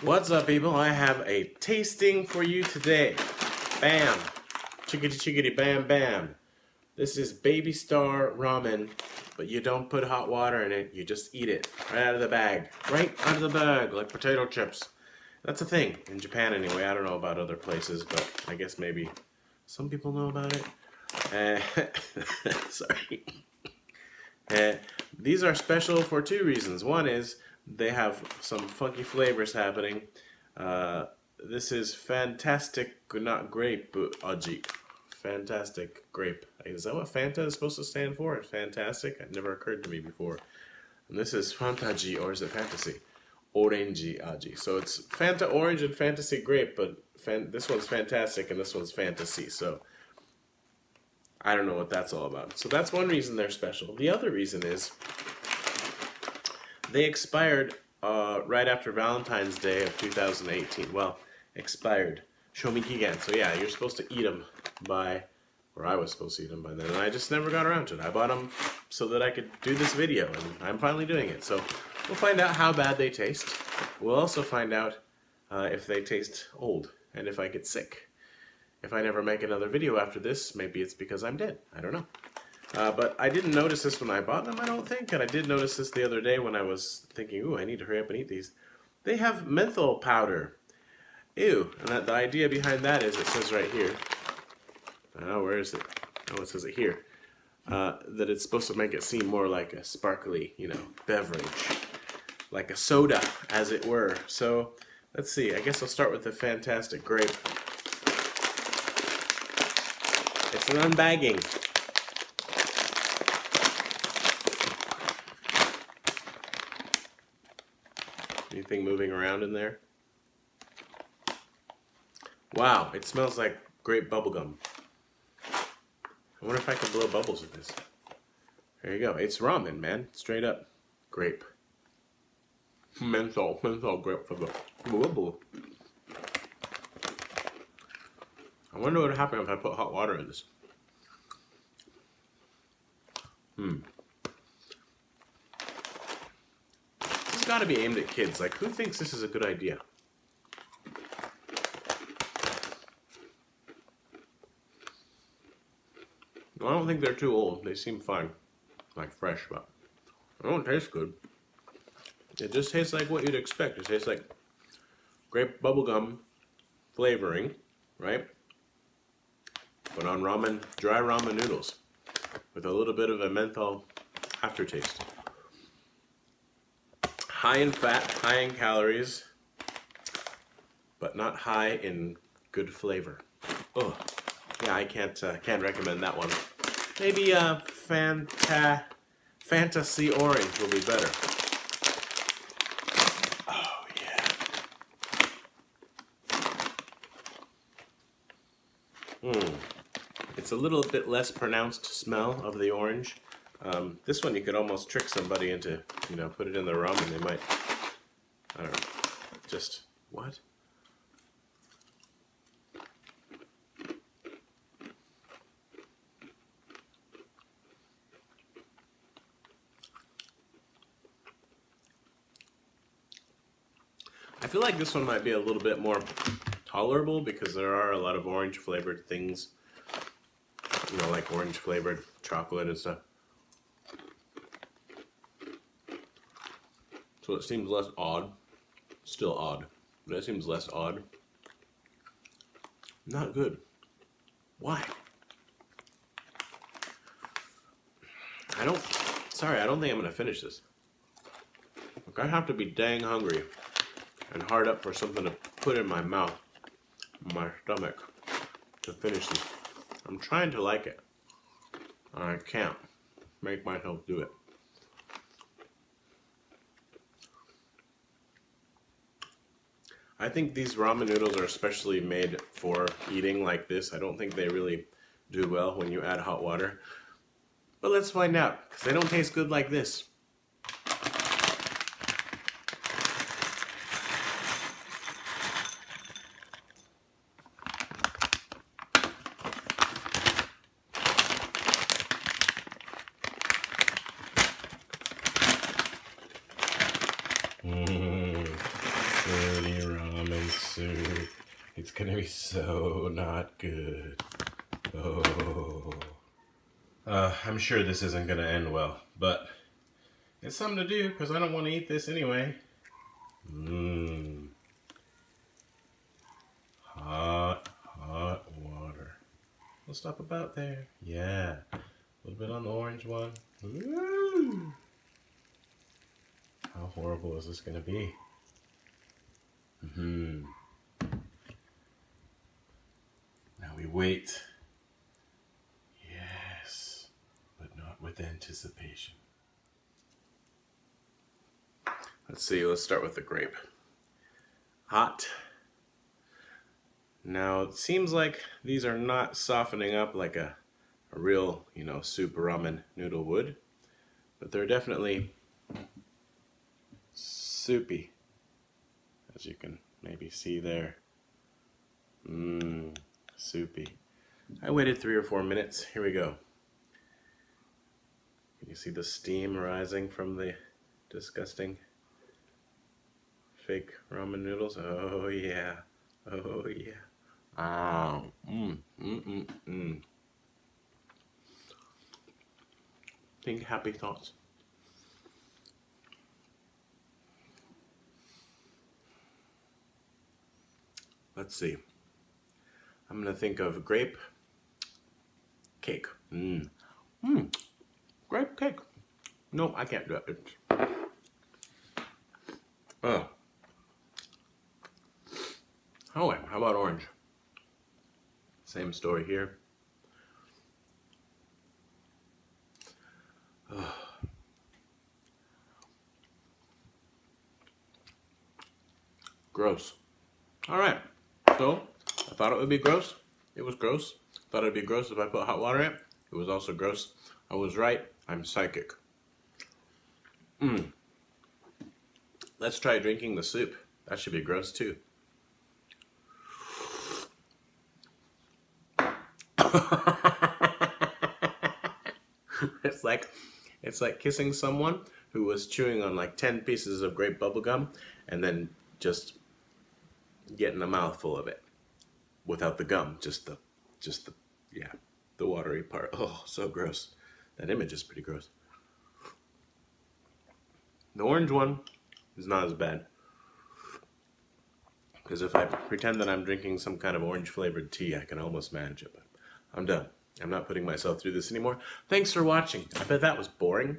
What's up, people? I have a tasting for you today. Bam! Chickity chickity bam bam. This is Baby Star Ramen, but you don't put hot water in it, you just eat it right out of the bag. Right out of the bag, like potato chips. That's a thing, in Japan anyway. I don't know about other places, but I guess maybe some people know about it. Sorry. These are special for two reasons. One is they have some funky flavors happening. This is fantastic, not grape, aji. Fantastic grape. Is that what Fanta is supposed to stand for? Fantastic? It never occurred to me before. And this is Fantaji, or is it Fantasy? Orange aji. So it's Fanta orange and Fantasy grape, but this one's fantastic and this one's fantasy. So I don't know what that's all about. So that's one reason they're special. The other reason is they expired right after Valentine's Day of 2018. Well, expired. Shomikigen. So yeah, you're supposed to eat them by, or I was supposed to eat them by then, and I just never got around to it. I bought them so that I could do this video, and I'm finally doing it. So we'll find out how bad they taste. We'll also find out if they taste old, and if I get sick. If I never make another video after this, maybe it's because I'm dead. I don't know. But I didn't notice this when I bought them, I don't think. And I did notice this the other day when I was thinking, ooh, I need to hurry up and eat these. They have menthol powder. Ew. And the idea behind that is, it says right here. Oh, where is it? Oh, it says it here. That it's supposed to make it seem more like a sparkly, beverage. Like a soda, as it were. So, let's see. I guess I'll start with the fantastic grape. It's an unbagging. Anything moving around in there? Wow, it smells like grape bubblegum. I wonder if I can blow bubbles with this. There you go. It's ramen, man. Straight up grape. Menthol grape bubble. I wonder what would happen if I put hot water in this. This has got to be aimed at kids. Like, who thinks this is a good idea? I don't think they're too old. They seem fine. Like fresh, but they don't taste good. It just tastes like what you'd expect. It tastes like grape bubblegum flavoring, right? But on ramen, dry ramen noodles with a little bit of a menthol aftertaste. High in fat, high in calories, but not high in good flavor. Oh, yeah, I can't recommend that one. Maybe Fantasy Orange will be better. Oh yeah. It's a little bit less pronounced smell of the orange. This one you could almost trick somebody into, put it in their ramen. They might, I don't know, just, what? I feel like this one might be a little bit more tolerable because there are a lot of orange flavored things, like orange flavored chocolate and stuff. So it seems less odd. Still odd, but it seems less odd. Not good. Why? I don't think I'm gonna finish this. Like, I have to be dang hungry and hard up for something to put in my mouth, my stomach, to finish this. I'm trying to like it, and I can't make myself do it. I think these ramen noodles are especially made for eating like this. I don't think they really do well when you add hot water. But let's find out, because they don't taste good like this. Dirty soup. It's gonna be so not good. Oh. I'm sure this isn't gonna end well, but it's something to do because I don't want to eat this anyway. Mmm. Hot water. We'll stop about there. Yeah. A little bit on the orange one. Ooh. How horrible is this gonna be? Now we wait. Yes, but not with anticipation. Let's see, let's start with the grape. Hot. Now it seems like these are not softening up like a real, soup ramen noodle would, but they're definitely soupy, as you can maybe see there. Soupy. I waited 3 or 4 minutes. Here we go. Can you see the steam rising from the disgusting fake ramen noodles? Oh yeah. Oh yeah. Think happy thoughts. Let's see. I'm gonna think of grape cake. Grape cake. No, I can't do it. Oh. Oh, how about orange? Same story here. Oh. Gross. All right. So, I thought it would be gross. It was gross. Thought it would be gross if I put hot water in it. It was also gross. I was right. I'm psychic. Let's try drinking the soup. That should be gross too. It's like kissing someone who was chewing on like 10 pieces of grape bubble gum and then just getting a mouthful of it without the gum, just the watery part. Oh, so gross. That image is pretty gross. The orange one is not as bad, because if I pretend that I'm drinking some kind of orange flavored tea, I can almost manage it, but I'm done. I'm not putting myself through this anymore. Thanks for watching. I bet that was boring.